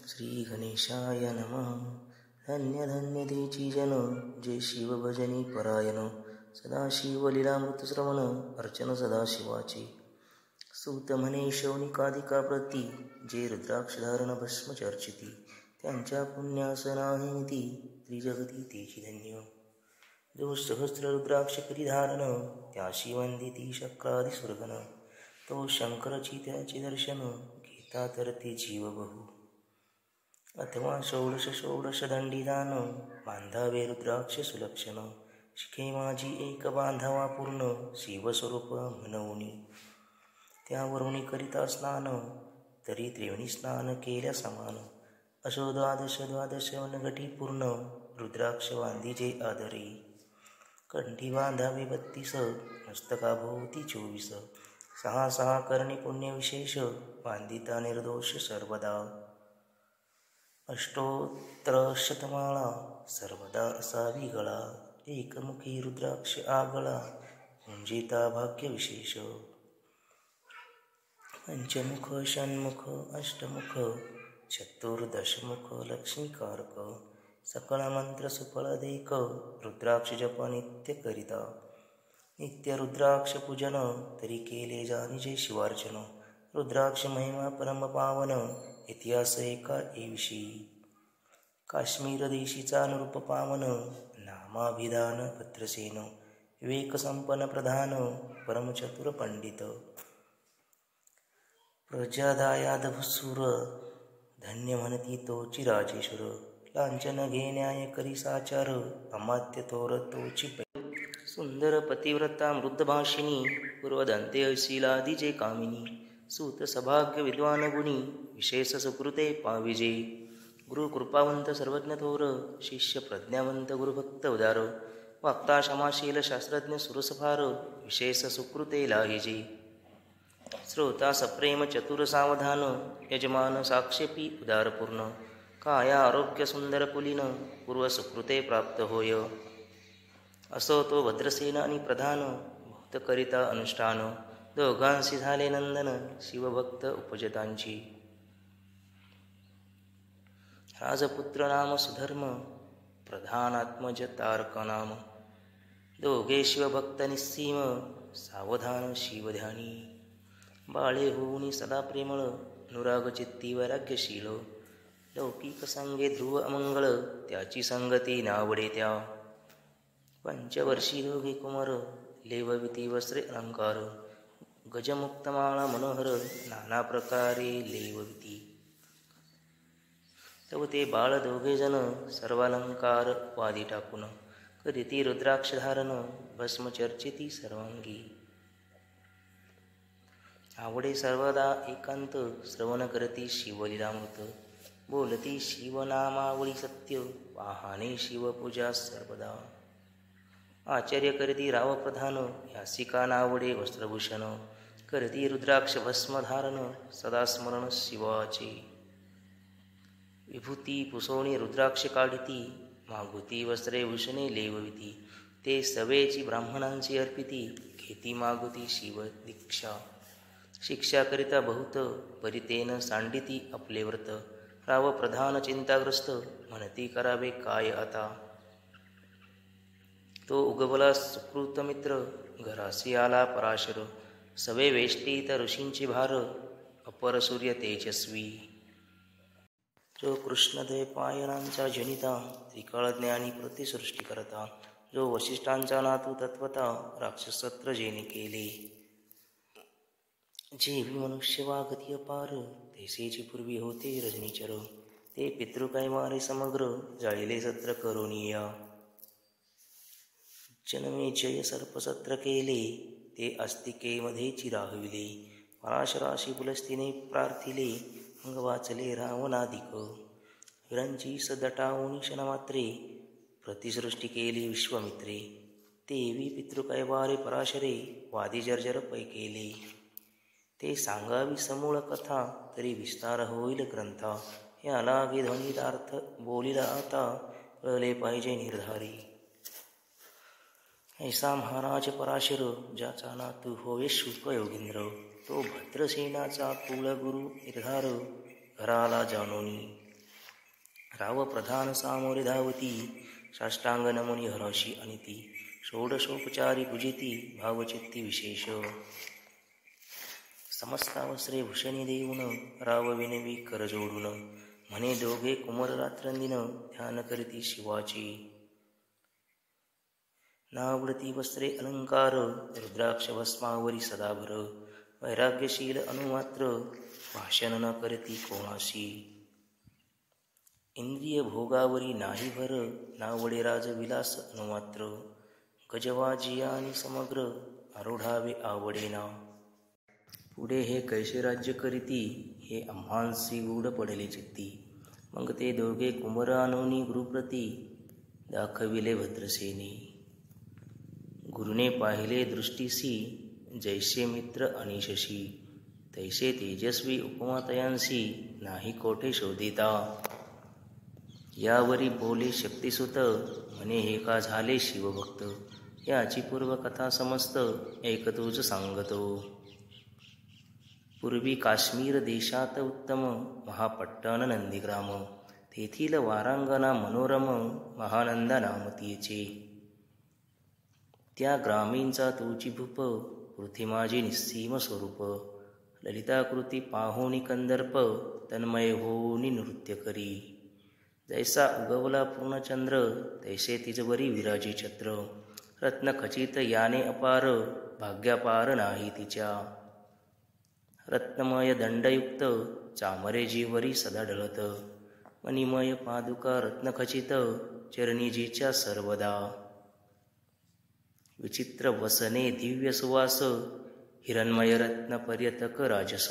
श्री गणेशाय नमः. धन्य धन्य तेची जन, जे शिव भजनी परायण. सदाशिव लीलामृत श्रवण, अर्चन सदाशिवाचे. सूत म्हणे शौनिकादिका प्रती, जे रुद्राक्ष धारण भस्म चर्चिती. त्यांच्या पुण्यास नाही मिती, त्रिजगती तेची धन्य. जो सहस्र रुद्राक्ष करी धारण, त्याशी वंदिती शक्रादि सुरगण. तो शंकरची त्याचे दर्शन, घेता तर ते जीव बहु. अथवा षोडश दंडीदान, बांधावे रुद्राक्ष सुलक्षण. शिखे माझी एक बांधावा पूर्ण, शिवस्वरूप म्हणूनी. त्यावरुणी करिता स्नान, तरी त्रिवेणी स्नान केल्या समान. अशो द्वादश वनगटी पूर्ण, रुद्राक्ष बांधीजे आदरी. कंठी बांधावे 32, मस्तकाभोवती 24. 6 करणी पुण्य विशेष, बांधिता निर्दोष सर्वदा. अष्टोत्तरशतमाळा, सर्वदा असावी गळा. एकमुखी रुद्राक्ष आगळा, गुंजिता भाग्य विशेष. पंचमुख षण्मुख अष्टमुख, चतुर्दशमुख लक्ष्मीकारक. सकळ मंत्र सुफळ देक, रुद्राक्ष जप नित्य करिता. नित्य रुद्राक्ष पूजन, तरी केले जानिजे शिवार्चन. रुद्राक्ष महिमा परम पावन, इतिहास एका विषयी. काश्मीर देशीचा अनुरूप पावन, नामाभिधान भद्रसेन. विवेक संपन्न प्रधान, परम चतुर पंडित. प्रजादायादभसूर, धन्य म्हणती तोची राजेश्वर. लांछन घेण्याय करी साचार, अमात्य थोर तोची पै. सुंदर पतिव्रता मृदभाषिणी, पूर्वदंते अशिलादिजे कामिनी. सूत सभाग्य विद्वान गुणी, विशेष सुकृते पाविजे. गुरु कृपावंत सर्वज्ञ थोर, शिष्य प्रज्ञावंत गुरुभक्त उदार. वाक्ता क्षमाशील शास्त्रज्ञ सुरसफार, विशेष सुकृते लाहिजे. श्रोता सप्रेम चतुर सावधान, यजमान साक्षेपी उदारपूर्ण. काया आरोग्य सुंदर पुलिन, पूर्व सुकृते प्राप्त होय. असो तो भद्रसेन आणि प्रधान, भक्त करिता अनुष्ठान. दोघांशी झाले नंदन, शिवभक्त उपजतांची. राजपुत्र नाम सुधर्म, प्रधानात्मज तारक नाम. दोघे शिवभक्त निस्सीम, सावधान शिवध्यानी. बाळे होऊनी सदा प्रेमळ, अनुराग चित्ती वैराग्यशील. लौकिक संगे ध्रुव अमंगळ, त्याची संगती नावडे त्या. पंचवर्षी दोघे कुमार, लेवविती वस्त्रे अलंकार. गजमुक्तमाळा मनोहर, नाना प्रकारे लेवविती. तव ते बाळ दोघे जण, सर्वालंकार वादी टाकून. करीती रुद्राक्ष धारण, भस्म चर्चिती सर्वांगी. आवडे सर्वदा एकांत, श्रवण करती शिवलीलामृत. बोलती शिवनामावळी सत्य, वाहने शिवपूजा सर्वदा. आचार्य करती राव प्रधान, यासिका नावडे वस्त्रभूषण. करती रुद्राक्ष भस्म धारण, सदा स्मरण शिवाचे. विभूती पुसोणी रुद्राक्ष काढिती, मागुती वस्त्रे भूषणे लेवविती. ते सवेची ब्राह्मणांची अर्पिती, घेती मागुती शिव दीक्षा. शिक्षा करिता बहुत, परितेन सांडिती आपले व्रत. राव प्रधान चिंताग्रस्त, म्हणती करावे काय आता. तो उगवला सुकृत मित्र, घरासी आला पराशर. सवे वेष्टीत ऋषींची भार, अपर सूर्य तेजस्वी. जो कृष्णद्वैपायनांचा जनिता, त्रिकाळ ज्ञानी प्रतिसृष्टी करता. जो वसिष्ठांचा नातू तत्वता, राक्षसत्र जेने केले. जेवी मनुष्य वागती अपार, तैसेची पूर्वी होते रजनीचर. ते पितृकैवारे समग्र, जाळिले सत्र करुणीया. जन्मे जय सर्पसत्र केले, ते अस्तिकेमध्ये चिराहविले. पराशराशी पुलस्तीने प्रार्थिले, अंग वाचले रावणाधिक. विरांची सदटावणी क्षणमात्रे, प्रतिसृष्टी केली विश्वामित्रे. तेवी पितृकैवारे पराशरे, वादी जर्जर पै केले. ते सांगावी समूळ कथा, तरी विस्तार होईल ग्रंथा. या लागे ध्वनितार्थ बोलिला आता, कळले पाहिजे निर्धारी. ऐसा महाराज पराशर, ज्याचा नातू होवे शुक योगींद्र. तो भद्रसेनाचा कुलगुरु निर्धार, घराला जानोनी. राव प्रधान सामोरे धावती, साष्टांग नमुनी हराशी अनिती. षोडशोपचारी पूजिती, भावचित्ती विशेष. समस्तावस्त्रे भूषणी देऊन, राव विनवी कर जोडून. म्हणे दोघे कुमर रात्रंदिन, ध्यान करीती शिवाची. नावडती वस्त्रे अलंकार, रुद्राक्ष भस्मावरी सदाभर. वैराग्यशील अनुमात्र, भाषण न करती कोणाशी. इंद्रिय भोगावरी नाही भर, नावडे राजविलास अनुमात्र. गजवाजियानी समग्र, आरूढावे आवडेना. पुढे हे कैसे राज्य करीती, हे आम्हांसी गूढ पडले चित्ती. मग ते दोघे कुंभर आणूनी गुरुप्रती, दाखविले भद्रसेनी. गुरुने पाहिले दृष्टीसी, जैसे मित्र अनिशशी. तैसे तेजस्वी उपमातयांसी, नाही कोठे शोधिता. यावरी बोले शक्तिसुत, म्हणे हे का झाले शिवभक्त. याची पूर्वकथा समस्त, ऐक तुझ सांगतो. पूर्वी काश्मीर देशात उत्तम, महापट्टण नंदीग्राम. तेथील वारांगना मनोरम, महानंदा नाम तिचे. त्या ग्रामींचा तुझी भूप, पृथ्वी माझे निस्सीम स्वरूप. ललिताकृती पाहुणी कंदर्प, तन्मय होऊनी नृत्य करी. जैसा उगवला पूर्णचंद्र, तैसे तिजवरी विराजी छत्र. रत्न खचित याने अपार, भाग्यापार नाही तिच्या. रत्नमय दंडयुक्त, चामरे जीवरी सदा ढळत. मणिमय पादुका रत्नखचित, चरणीजीच्या सर्वदा. विचित्र वसने दिव्य सुवास, हिरण्मय रत्न पर्यतक राजस.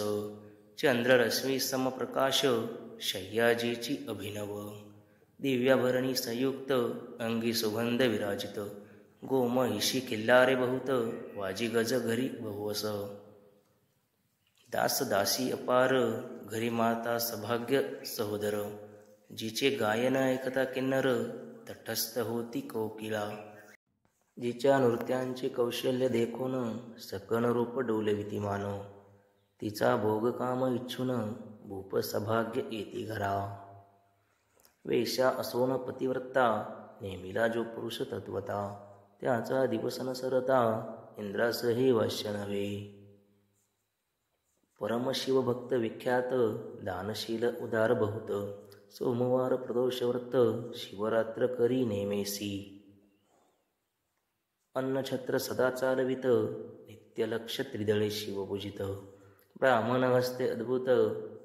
चंद्ररश्मी समप्रकाश, शय्याजीची अभिनव. दिव्याभरणी संयुक्त, अंगी सुगंध विराजित. गोमहिषी किल्लारे बहुत, वाजी गज घरी बहुवस. दास दासी अपार, घरी माता सभाग्य सहोदर. जिचे गायन ऐकता किन्नर, तटस्थ होती कोकिळा. जिच्या नृत्यांचे कौशल्य देखून, सकन रूप डोलविती मान. तिचा भोगकाम इच्छून, भूप सभाग्य येती घरा. वेश्या असोन पतिव्रता, नेमिला जो पुरुष तत्वता. त्याचा दिवस न सरता, इंद्रासही वाश्य नव्हे. परमशिवभक्त विख्यात, दानशील उदार बहुत. सोमवार प्रदोषव्रत, शिवरात्र करी नेमेसी. अन्नछत्र सदा चालवित, नित्यलक्ष त्रिदळे शिवपूजित. ब्राह्मण हस्ते अद्भुत,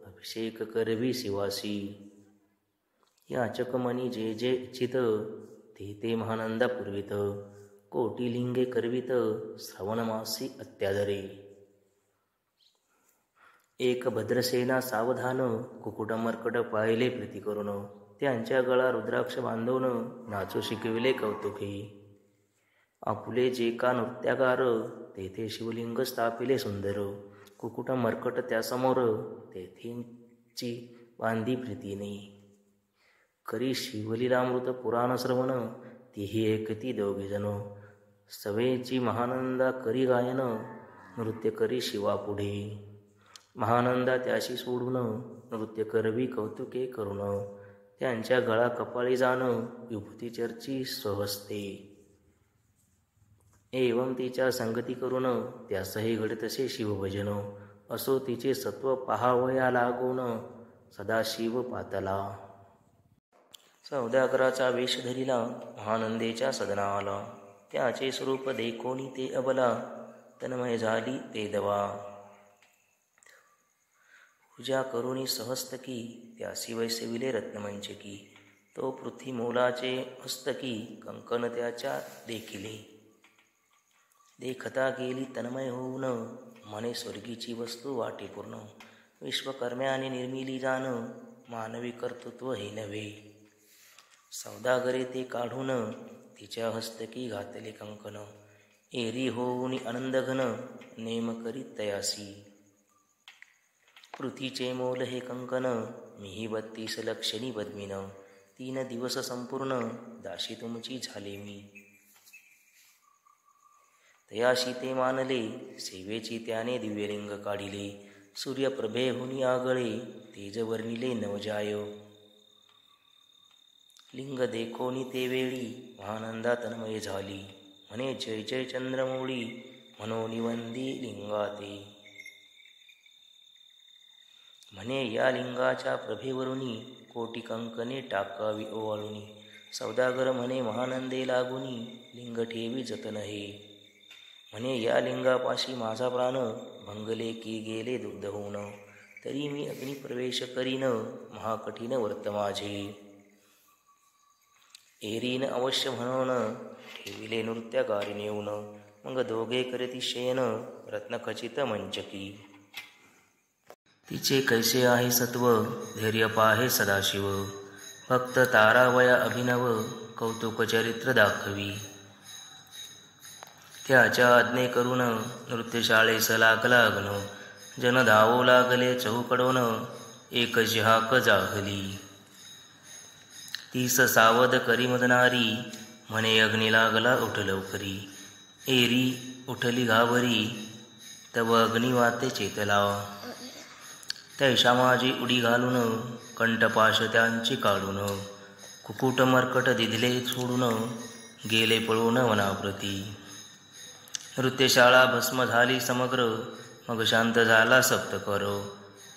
अभिषेक करवी शिवासी. याचकमणी जे जे इच्छित, ते ते महानंदा पूर्वित. कोटी लिंगे करवित, श्रवणमासी अत्यादरे. एक भद्रसेना सावधान, कुकुट मर्कट पाहिले प्रीती करून. त्यांच्या गळा रुद्राक्ष बांधून, नाचू शिकविले कौतुके. आपुले जे का नृत्यागार, तेथे शिवलिंग स्थापिले सुंदर. कुकुट मर्कट त्यासमोर, तेथेची बांधी प्रीतीने. करी शिवलीलामृत पुराण श्रवण, तीही ऐकती दोघेजण. सवेची महानंदा करी गायन, नृत्य करी शिवापुढे. महानंदा त्याशी सोडून, नृत्य करवी कौतुके करून. त्यांच्या गळा कपाळी जाण, विभूती चर्ची स्वहस्ते. एवं तिच्या संगती करून, त्यासही घडतसे शिवभजन. असो तिचे सत्व पहावया लागून, सदाशिव पातला. सौदागराचा वेश धरिला, महानंदेच्या सदना आला. त्याचे स्वरूप देखोनी ते अबला, तन्मय झाली ते दवा. पूजा करुणी सहस्तकी, त्यासी वैसविले रत्नमंचकी. तो पृथ्वी मोलाचे हस्तकी, कंकण त्याच्या देखिले. देखता गेली तन्मय होऊन, म्हणे स्वर्गीची वस्तू वाटे पूर्ण. विश्वकर्म्याने निर्मिली जाण, मानवी कर्तृत्व हे नव्हे. सौदागरे ते काढून, तिच्या हस्तकी घातले कंकण. एरी होऊन आनंदघन, नेम करीत तयासी. पृथ्वीचे मोल हे कंकण, मीही 32 लक्षणी पद्मिन. 3 दिवस संपूर्ण, दाशी तुमची झाले मी. तयाशी ते मानले, सेवेची त्याने दिव्यलिंग काढिले. सूर्यप्रभेहुनी आगळे तेज वर्णिले नवजाय. लिंग देखोनी ते वेळी महानंदा तन्मय झाली. म्हणे जय जय चंद्रमौळी मनोनिवंदी लिंगाते. म्हणे या लिंगाच्या प्रभेवरुनी कोटी कंकणे टाकावी ओवाळुनी. सौदागर म्हणे महानंदे लागुनी लिंग ठेवी जतन हे. म्हणे या लिंगापाशी माझा प्राण भंगले की गेले दुग्ध होऊन. तरी मी अग्निप्रवेश करीन महाकठीण व्रत माझे. एरीन अवश्य म्हणून ठेविले नृत्यगारी नेऊन. मग दोघे करती शयन रत्नखचित मंचकी. तिचे कैसे आहे सत्व धैर्य पाहे सदाशिव. भक्त तारावया अभिनव कौतुक चरित्र दाखवी. त्याच्या आज्ञे करून नृत्यशाळेस लागला अग्न. जन धावू लागले चहूकडून एकच हाक जाहली. तीस सावध करी मदनारी म्हणे अग्नी लागला उठ लवकरी. एरी उठली घाबरी तव अग्नी वाते चेतला. तैशा माझी उडी घालून कंठपाश त्यांची काढून. कुकुट मर्कट दिधले सोडून गेले पळून वनाप्रती. नृत्यशाळा भस्म झाली समग्र मग शांत झाला सप्तकर.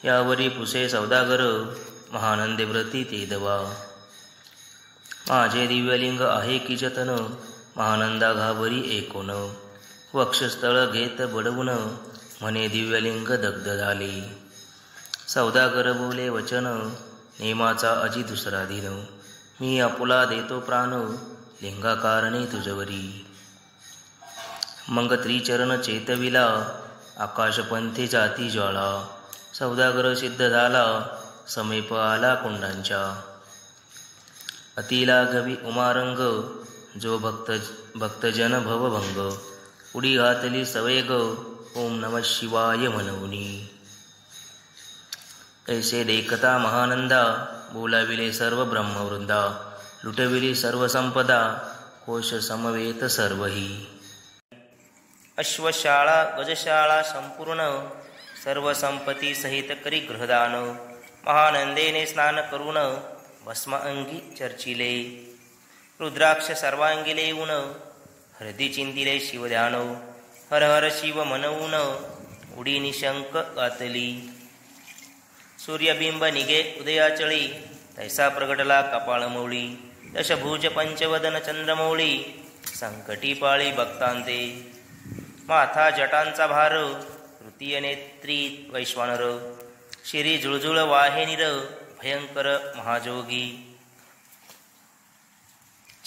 यावरी पुसे सौदागर महानंदे व्रती ते दवा. माझे दिव्यलिंग आहे की जतन महानंदा घाबरी एकोन. वक्षस्थळ घेत बडवून म्हणे दिव्यलिंग दग्ध झाले. सौदागर बोले वचन नेमाचा अजी दुसरा दिन. मी आपुला देतो प्राण लिंगाकारणे तुझवरी. मग त्रिचरण चेतविला आकाशपंथे जाती ज्वाळा. सौदागर सिद्ध झाला समीप आला कुंडांच्या. अतिलाघवी उमारंग जो भक्तजन भवभंग. उडी घातली सवेग ओम नमः शिवाय म्हणूनी. ऐसे देखता महानंदा बोलाविले सर्व ब्रह्मवृंदा. लुटविली सर्व संपदा कोश समवेत सर्वही. अश्वशाळा गजशाळा संपूर्ण सर्व संपत्ती सहित करी गृहदान. महानंदेने स्नान करून भस्म अंगी चर्चिले. रुद्राक्ष सर्वांगी लेऊन हृदय चिंतिले शिवध्यान. हर हर शिव म्हणवून उडी निशंक गातली. सूर्यबिंब निघे उदयाचळी तैसा प्रगटला कपाळ मौळी. दशभुज पंचवदन चंद्रमौळी संकटी पाळी भक्तांते. माथा जटांचा भार तृतीय नेत्री वैश्वानर. शिरी जुळजुळ वाहे निर भयंकर महाजोगी.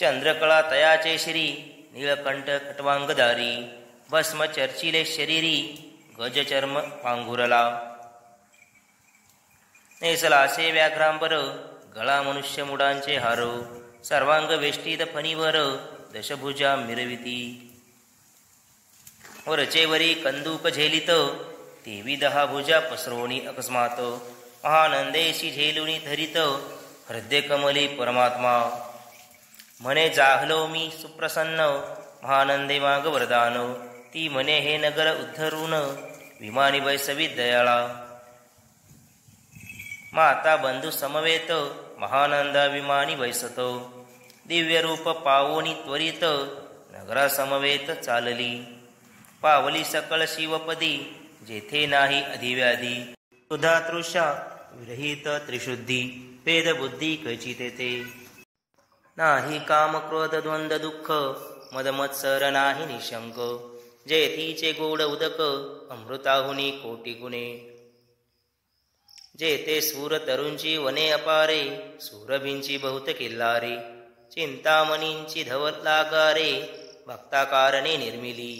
चंद्रकळा तयाचे श्री नीळकंठ खटवांगदारी. भस्म चर्चिले शरीरी गजचर्म पांघुरला. नेसलासे व्याघ्रांबर गळा मनुष्य मुडांचे हार. सर्वांग वेष्टीत फणीवर दशभुजा मिरविती. वरचेवरी कंदूक झेलित तेवी 10 भुजा पसरवणी अकस्मात. महानंदेशी झेलुनी धरित हृदय कमली परमात्मा. म्हणे जाहलो मी सुप्रसन्न महानंदे माग वरदान. ती म्हणे हे नगर उद्धरून विमानी वैसवी दयाळा. माता बंधू समवेत महानंदा विमानी वैसत. दिव्य रूप पावोनी त्वरित नगरा समवेत चालली. पावली सकळ शिवपदी जेथे नाही अधिव्याधी. सुधा तृषा विरहित त्रिशुद्धी वेद बुद्धी कैची तेथे. नाही काम क्रोध द्वंद्व दुःख मद मत्सर नाही निशंक. जेथीचे गोड उदक अमृताहुनी कोटी गुणे. जेते सूर तरुंची वने अपारे सूरभींची बहुत किल्लारे. चिंतामणींची धवल लागारे भक्ताकारणे निर्मिली.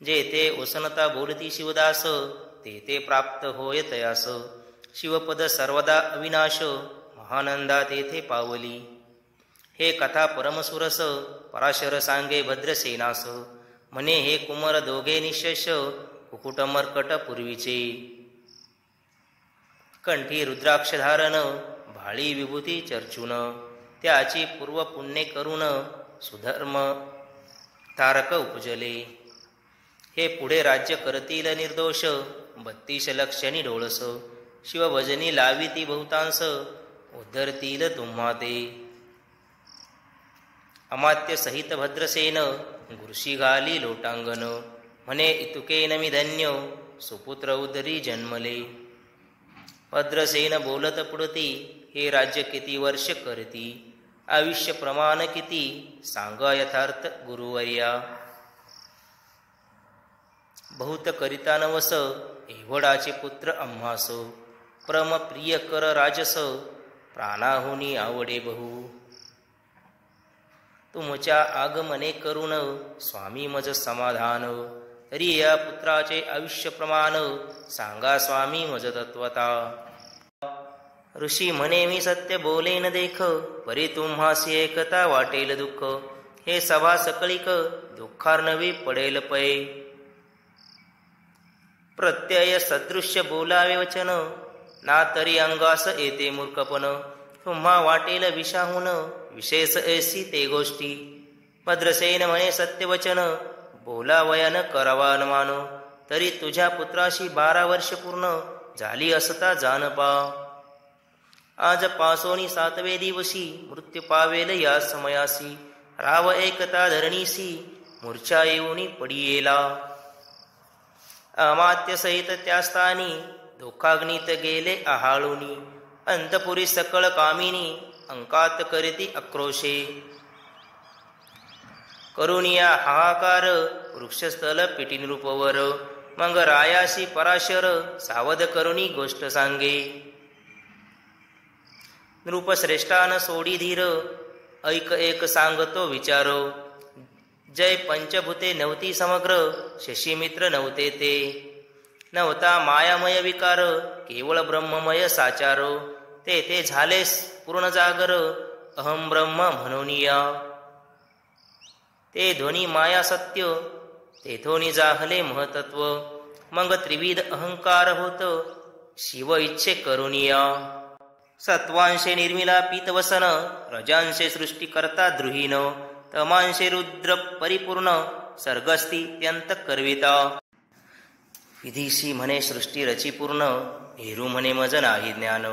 जेते उसनता बोलती शिवदास तेथे प्राप्त होय तयास. शिवपद सर्वदा अविनाश महानंदा तेथे पावली. हे कथा परमसुरस पराशर सांगे भद्रसेनास. म्हणे हे कुमर दोघे निशेष कुकुट मर्कट पूर्वीचे. कंठी रुद्राक्ष धारण भाळी विभूती चर्चून. त्याची पूर्व पुण्य करून सुधर्म तारक उपजले. हे पुढे राज्य करतील निर्दोष 32 लक्षणी डोळस. शिवभजनी लावी ती बहुतांस, उद्धरतील तुम्हा ते. अमात्य सहित भद्रसेन, गुरशी घाली लोटांगण. म्हणे इतुके मी धन्य, सुपुत्र उदरी जन्मले. भद्रसेन बोलत पुढती, हे राज्य किती वर्ष करती. आयुष्य प्रमाण किती, सांगा यथार्थ गुरुवर्या. बहुत करिता नवस, एवढाचे पुत्र आम्हास. परम प्रिय कर राजस, प्राणाहुनी आवडे बहु. तुमच्या आगमने करुण, स्वामी मज समाधान. तरी या पुत्राचे आयुष्य प्रमाण, सांगा स्वामी मज तत्वता. ऋषी म्हणे मी सत्य बोलेन देख, परी तुम्हासी एकता वाटेल दुःख. हे सभा सकळिक, दुःखार्णवी पडेल पै. प्रत्यय सदृश्य बोलावे वचन, ना तरी अंगास येते मूर्खपण. तुम्हा वाटेल विषाहून, विशेष ऐसी ते गोष्टी. भद्रसेन म्हणे सत्यवचन, बोलावयान करावा अनुमान. तरी तुझ्या पुत्राशी 12 वर्ष पूर्ण, झाली असता जाण पा. आज पासोनी 7वे दिवशी, मृत्यू पावेल या समयासी. राव एकता धरणीसी, मूर्छा येऊनी पडियेला. अमात्य सहित त्या स्थानी, दुःखाग्नीत गेले आहाळुनी. अंतपुरी सकळ कामिनी, अंकात करीती आक्रोशे. करुनिया हाहाकार, वृक्षस्थल पिटीनृपवर. मग रायाशी पराशर, सावध करुणी गोष्ट सांगे. नृपश्रेष्ठान सोडी धीर, ऐक एक सांगतो विचार. जय पंचभूते नव्हती समग्र, शशीमित्र नव्हते ते. नव्हता मायामय विकार, केवळ ब्रह्ममय साचार. ते झालेस पूर्ण जागर, अहम ब्रह्म म्हणून या. ते ध्वनी माया सत्य, तेथोनी जाहले महतत्व. मग त्रिविध अहंकार होत, शिव इच्छे करुनिया. सत्वांशे निर्मिला पीतवसन, रजांशे सृष्टी करता द्रुहीन. तमांशे रुद्र परिपूर्ण, सर्गस्ती त्यंत करविता. विधीशी म्हणे सृष्टी रची पूर्ण, हेरू म्हणे मज नाही ज्ञान.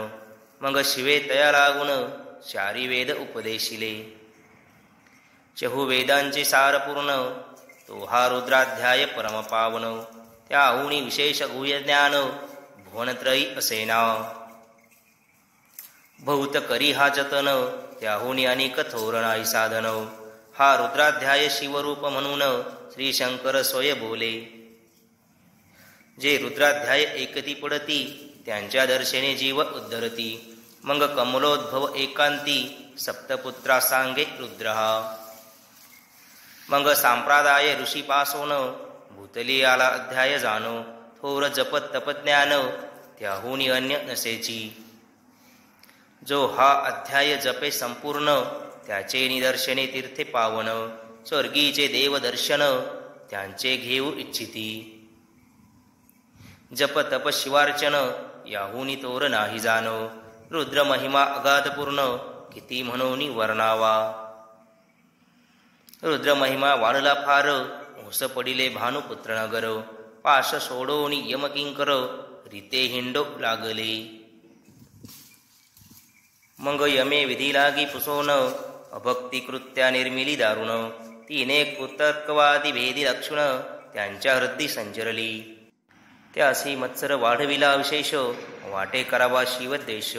मग शिवे तया लागून, चारी वेद उपदेशिले. चहुवेदांचे सार पूर्ण, तो हा रुद्राध्याय परम पावन. त्याहुनी विशेष गुह्य ज्ञान, भुवनत्रयी असेना. बहुत करी हा जतन, त्याहुनी अनेक थोर नाही साधन. हा रुद्राध्याय शिवरूप म्हणून, श्री शंकर स्वय बोले. जे रुद्राध्याय एकती पडती, त्यांच्या दर्शने जीव उद्धरती. मग कमलोद्भव एकांती, सप्तपुत्रा सांगे रुद्रहा. मग सांप्रदाय ऋषी पासोन, भूतली आला अध्याय जाणो. थोर जपत तपज्ञान, त्याहुनी अन्य नसेची. जो हा अध्याय जपे संपूर्ण, त्याचे निदर्शने तीर्थे पावन. स्वर्गीचे देवदर्शन, त्यांचे घेऊ इच्छिती. जप तप शिवार्चन, याहुनी तोर नाही जाणो. रुद्र महिमा अगाध पूर्ण, किती म्हणून वर्णावा. रुद्र महिमा वाढला फार, ओस पडिले भानुपुत्र नगर. पाश सोडोनी यमकिंकर, रीते हिंडो लागले. मग यमे विधी लागी पुसोन, अभक्ती कृत्या निर्मिली दारुण. तिने कुतर्कवादी भेदी लक्षण, त्यांच्या हृदय संचरली. त्यासी मत्सर वाढविला विशेष, वाटे करावा शिवद्वेष.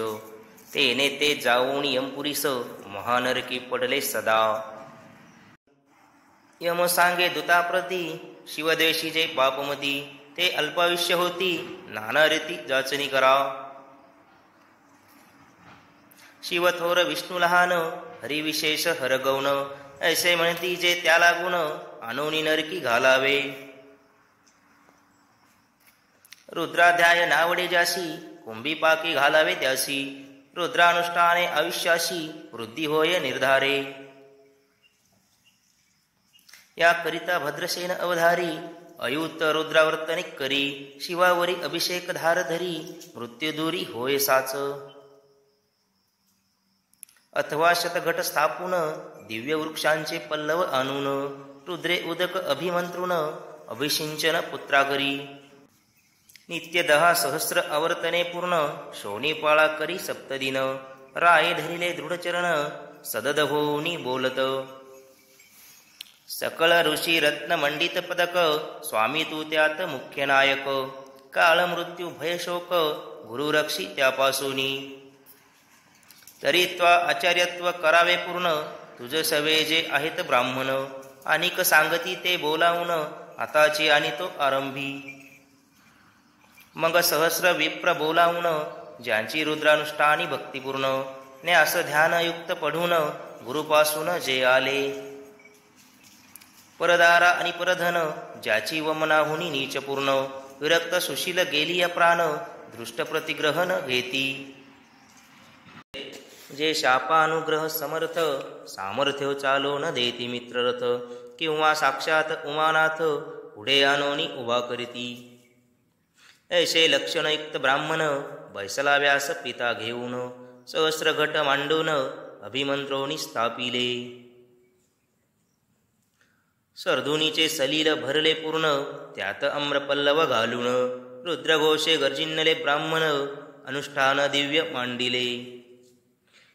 तेने ते जाऊन यमपुरीस, महानरकी पडले सदा. यम सांगे दूताप्रती, शिवद्वेषीचे पापमती. ते अल्पायुष्य होती, नाना रीती जाचणी करा. शिवथोर विष्णू लहान, हरिविशेष हरगौन. ऐसे म्हणती जे त्या लागून, आणोनी नरकी घालावे. रुद्राध्याय नावडे जाशी, कुंभी पाकी घालावे त्यासी. रुद्रानुष्ठाने आयुष्याशी, वृद्धी होय निर्धारे. या करिता भद्रसेन अवधारी, अयुत रुद्रावर्तनिक करी. शिवावरी अभिषेक धार धरी, मृत्यूदुरी होय साच. अथवा शतघट स्थापून, दिव्य वृक्षांचे पल्लव आणून. रुद्रे उदक अभिमंत्रुन, अभिषिंचन पुत्राकरी. नित्य 10 सहस्र आवर्तने पूर्ण शोणीपाळा करी सप्तदिन राये धरिले दृढचरण सदद होऊनी बोलत सकळ ऋषी रत्न मंडित पदक स्वामी तू त्यात मुख्य नायक काळ मृत्यू भयशोक गुरु रक्षी त्यापासूनी तरी त्वा आचार्यत्व करावे पूर्ण तुझ सवे जे आहेत ब्राह्मण अनिक सांगती ते बोलावून आताची आणि तो आरंभी मग सहस्र विप्र बोलावून ज्यांची रुद्रानुष्ठानी भक्तिपूर्ण न्यास ध्यानयुक्त पढून गुरुपासून जे आले परदारा आणि परधन ज्याची वमनाहुनी नीच पूर्ण विरक्त सुशील गेली प्राण दृष्ट प्रतिग्रहण घेती जे शापानुग्रह समर्थ सामर्थ्य चालो न देती मित्ररथ किंवा साक्षात उमानाथ पुढे आणोनी उभा करीती ऐसे लक्षणयुक्त ब्राह्मण बैसला व्यास पिता घेऊन सहस्र घट मांडून अभिमंत्रोनी स्थापिले सर्दुनीचे सलील भरले पूर्ण त्यात आम्रपल्लव घालून रुद्रघोषे गर्जिन्नले ब्राह्मण अनुष्ठान दिव्य मांडिले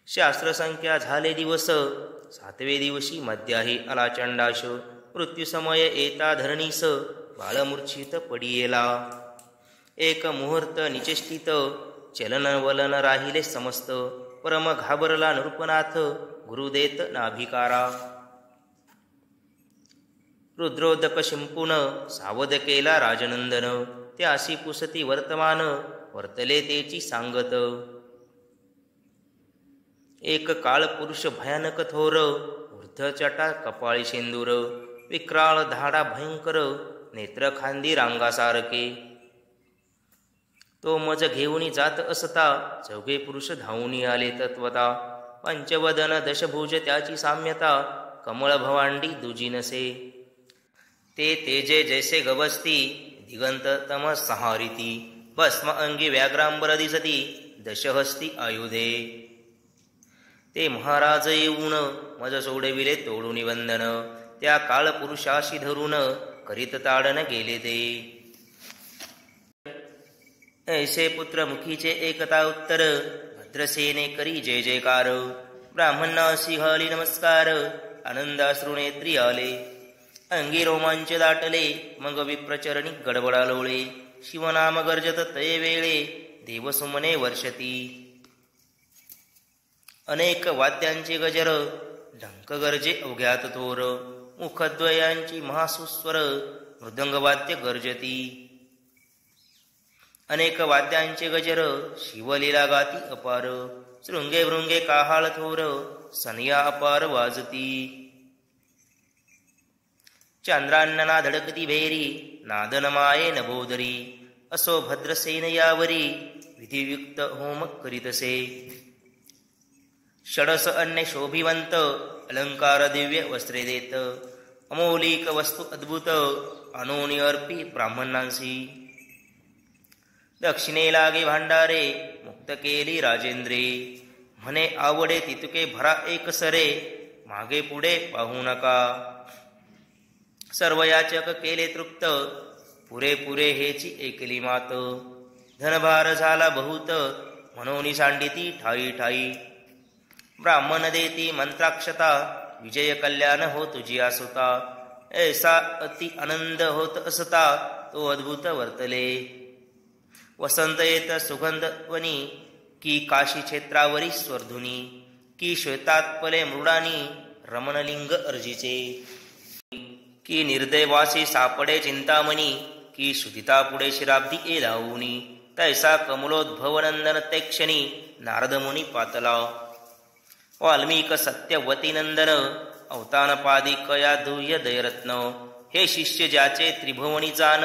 शास्त्रसंख्या झाले दिवस 7वे दिवशी मध्याही आला चंडाश मृत्यूसमय येता धरणीस बाळमूर्छित पडियेला एक मुहूर्त निचेष्टित चलन वलन राहिले समस्त परम घाबरला नृपनाथ गुरुदेत नाभिकारा रुद्रोदक शिंपून सावध केला राजनंदन त्यासी पुसती वर्तमान वर्तले तेची सांगत एक काळ पुरुष भयानक थोर वृद्ध चटा कपाळी शेंदूर विक्राळ धाडा भयंकर नेत्र खांदी रांगासारखे तो मज घेऊनी जात असता 4 पुरुष धावूनी आले तत्वता पंचवदन दशभुज त्याची साम्यता कमळ भवांडी दुजी नसे ते तेजे जैसे गवस्ती दिगंत तम सहारिती भस्म अंगी व्याघ्रांबर दिसती दशहस्ती आयुधे ते महाराज येऊन मज सोडविले तोडून वंदन त्या काळपुरुषाशी धरून करीत ताडन गेले ते ऐसे पुत्र मुखीचे एकता उत्तर भद्रसेने करी जय जयकार ब्राह्मणासी हली नमस्कार आनंदाश्रुनेत्री आले अंगी रोमांच दाटले मग विप्रचरणी गडबडा लोळे शिवनाम गर्जत तये वेळे देवसुमने वर्षती अनेक वाद्यांचे गजर ढंक गरजे अवघ्यात थोर मुखद्वयांची महासुस्वर मृदंगवाद्य गर्जती अनेक वाद्यांचे गजर शिवलीला गाती अपार शृंगे भृंगे काहाळ थोर सनिया अपार वाजती चांद्रान्नना धडकती भेरी नादन माये नभोदरी असो भद्रसेन यावरी विधियुक्त होम करीतसे षडस अन्य शोभिवंत अलंकार दिव्य वस्त्रे देत अमौलिक वस्तू अद्भुत अनोनी अर्पी ब्राह्मणांसी दक्षिणे लागे भांडारे मुक्त केली राजेंद्रे म्हणे आवडे तितुके भरा एक सरे मागे पुढे पाहू नका सर्व याचक केले तृप्त पुरे हेची एकली मात धनभार झाला बहुत म्हणून सांडिती ठाई ठाई ब्राह्मण देती मंत्राक्षता विजय कल्याण हो तुझी आसुता ऐसा अति आनंद होत असता तो अद्भुत वर्तले वसंत येत सुगंधवनी की काशी क्षेत्रावरी स्वर्धुनी की श्वेतात्पले मृडानी रमणलिंग अर्जिचे की निर्दयवासी सापडे चिंतामणी की सुदिता पुढे शिराब्दी ए धावुनी तैसा कमलोद्भवनंदन ते क्षणी नारदमुनी पातला वाल्मिक सत्यवती नंदन अवतानपादिक या दुह्य दयरत्न हे शिष्य ज्याचे त्रिभुवनी जान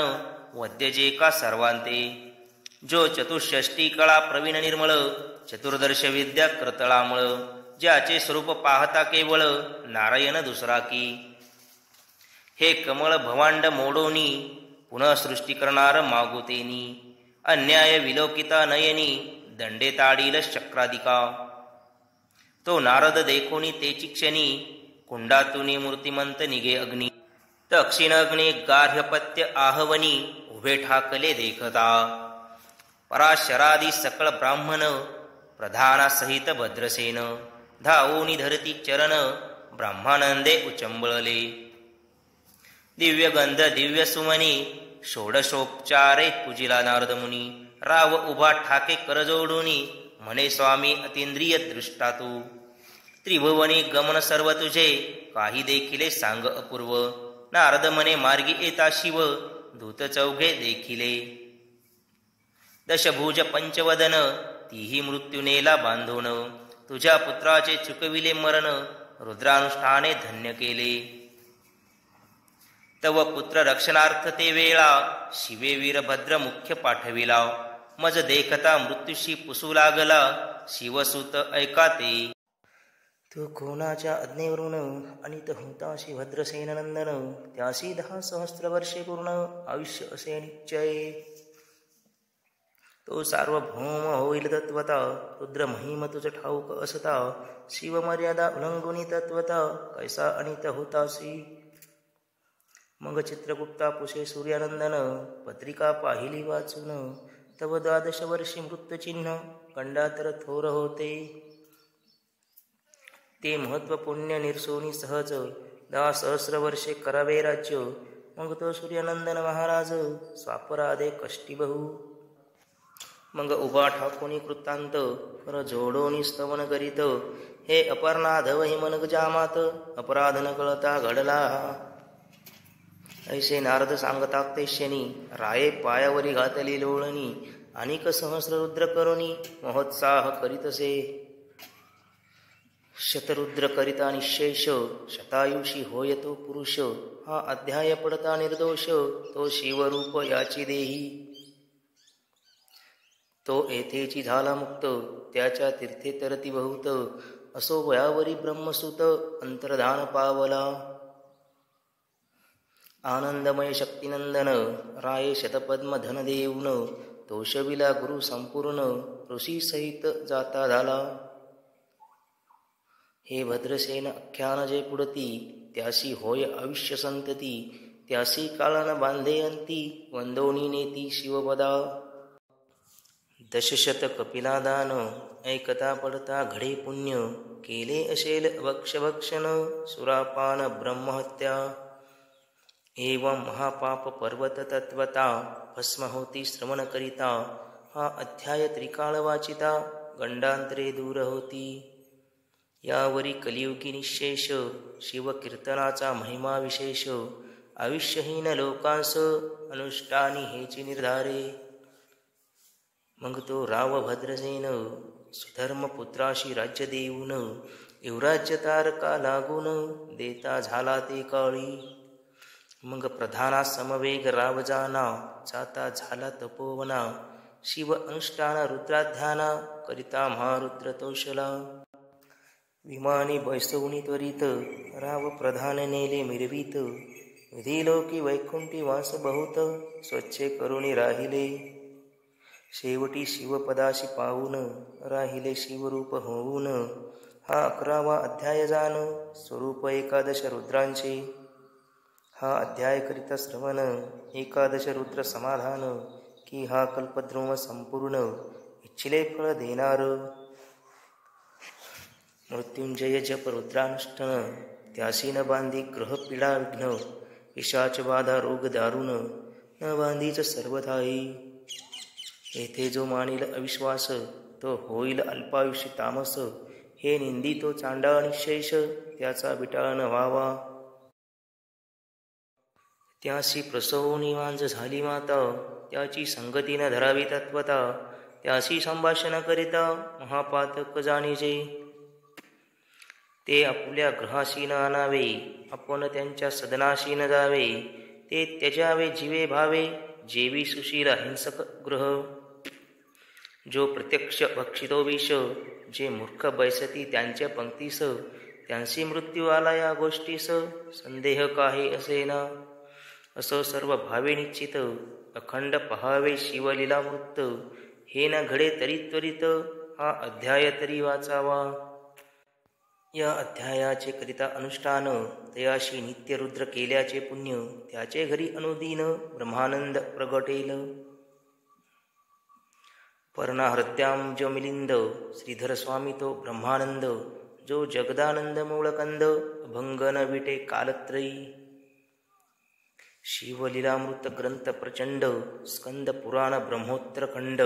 वद्य जे का सर्वांते जो चतुष्षष्टी कळा प्रवीण निर्मळ चतुर्दर्श विद्या कर्तळामळ ज्याचे स्वरूप पाहता केवळ नारायण दुसरा की हे कमळ भवांड मोडोनी पुनः सृष्टी करणार मागुतेनी अन्याय विलोकिता नयनी दंडे ताडील चक्रादिका तो नारद देखोनी तेची क्षणी कुंडातुनी मूर्तिमंत निगे अग्नी दक्षिण अग्नी गार्हपत्य आहवनी उभे ठाकले देखता. पराशरादी सकळ ब्राह्मण प्रधानासहित भद्रसेन धावोनी धरती चरण ब्रह्मानंदे उचंबळले. दिव्यगंध दिव्य सुमनी षोडशोपचारे पूजिला नारदमुनी. राव उभा ठाके करजोडूनी म्हणे स्वामी अतींद्रिय दृष्टा तू. त्रिभुवनी गमन सर्व तुझे काही देखिले सांग अपूर्व. नारद म्हणे मार्गी येता शिव दूत चौघे देखिले. दशभुज पंचवदन तीही मृत्यू नेला बांधून. तुझ्या पुत्राचे चुकविले मरण रुद्रानुष्ठाने धन्य केले. तव पुत्र रक्षणार्थ ते वेळा शिवे वीरभद्र मुख्य पाठविला. मज देखता मृत्यूशी पुसू लागला शिवसुत ऐका ते. तू कोणाच्या आज्ञेवरून अनित होताशी भद्रसेन नंदन. त्यासी 10 सहस्त्र वर्षे पूर्ण आयुष्य असे निश्चय. तो सार्वभौम होईल तत्वता रुद्र महिम तुझ ठाऊक असता. शिवमर्यादा उल्लंघुनी तत्वता कैसा अनित होतासी. मग चित्रगुप्ता पुषे सूर्यानंदन पत्रिका पाहिली वाचून. तव 12 वर्षी मृत्यूचिन्ह गंडातर थोर होते. ते महत्व पुण्य निरसोनी सहज 10 सहस्र वर्षे करावे राज्य. मग तो सूर्यानंदन महाराज स्वापराधे कष्टी बहु. मग उभा ठाकोनी कृतांत कर जोडोनी स्तवन करीत. हे अपर्णाधव हिमनग जामात अपराध न कळता घडला. ऐसे नारद सांगतात ते शनी. राये पायावरी घातली लोळणी. अनेक सहस्र रुद्र करुणी महोत्साह करीतसे. शतरुद्र करिता निशेष शतायुषी होय तो पुरुष. हा अध्याय पडता निर्दोष तो शिवरूप याची देही. तो येथेची झाला मुक्त त्याच्या तीर्थे तरती बहुत. असो वयावरी ब्रह्मसुत अंतर्धान पावला. आनंदमय शक्तिनंदन राये शतपद्म धन देऊन. तोषविला गुरु संपूर्ण ऋषी सहित जाता झाला. हे भद्रसेन आख्यान जे पुढती त्यासी होय आयुष्य संतती. त्यासी काळन बांधे अंती वंदोनी नेती शिवपदा. दशशत कपिलादान ऐकता पडता घडे पुण्य. केले असेल भक्षभक्षण सुरापान ब्रह्महत्या. एवं महापाप पर्वत तत्वता भस्म होती श्रवण करिता. हा अध्याय त्रिकाळ वाचिता गंडांतरे दूर होती. यावरी कलियुगी निशेष शिवकीर्तनाचा महिमा विशेष. आयुष्यहीन लोकांस अनुष्ठानी हेची निर्धारे. मग तो राव भद्रसेन सुधर्म पुत्राशी राज्य देऊन. युवराज्य तारका लागून देता झाला ते काळी. मग प्रधाना समवेग राव जाना जाता झाला तपोवना. शिव अनुष्ठान रुद्राध्याना करिता महारुद्र तोषला. विमानी बैसवणी त्वरित राव प्रधान नेले मिरवीत. विधिलोकी वैकुंठी वास बहुत स्वच्छे करुणी राहिले. शेवटी शिवपदाशी पाहून राहिले शिवरूप होऊन. हा 11वा अध्याय जाण स्वरूप 11 रुद्रांचे. हा अध्याय करिता श्रवण 11 रुद्र समाधान. की हा कल्पद्रुम संपूर्ण इच्छिले फळ देणार. मृत्युंजय जप रुद्रानुष्ठन त्यासी न बांधी ग्रह पीडा विघ्न. पिशाच बाधा रोग दारुण न बांधीच सर्वथाही. येथे जो मानिल अविश्वास तो होईल अल्पायुष्य तामस. हे निंदी तो चांडाळ निशेष त्याचा बिटाळ न व्हावा. त्यासी प्रसवोनी वांज झाली माता. त्याची संगती न धरावी तत्वता. त्यासी संभाषण करिता महापातक जाणीजे. ते आपुल्या ग्रहाशी न आणावे आपण त्यांच्या सदनाशी न जावे. ते त्यजावे जीवे भावे जेवी सुशील हिंसक ग्रह. जो प्रत्यक्ष भक्षितो विष जे मूर्ख बैसती त्यांच्या पंक्तीस. त्यांसी मृत्यू आला या गोष्टीस संदेह काही असेना. असं सर्व भावे निश्चित अखंड पहावे शिवलीला मृत. हे न घडे तरी त्वरित हा अध्याय तरी वाचावा. या अध्यायाचे करिता अनुष्ठान, तयाशी नित्य रुद्र केल्याचे पुण्य, त्याचे घरी अनुदीन ब्रह्मानंद प्रगटेल. पर्णा हृद्याम जो मिलिंद, श्रीधर स्वामी तो ब्रह्मानंद, जो जगदानंद मूळकंद, अभंगन विटे कालत्रयी. शिवलीलामृत ग्रंथ प्रचंड, स्कंद पुराण ब्रह्मोत्तर खंड,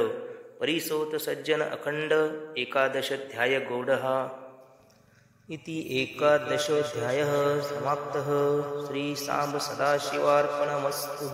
परिसोत सज्जन अखंड, एकादशाध्याय गौडहा. इति एकादशोऽध्यायः समाप्तः. श्री सांब सदाशिवार्पणमस्तु.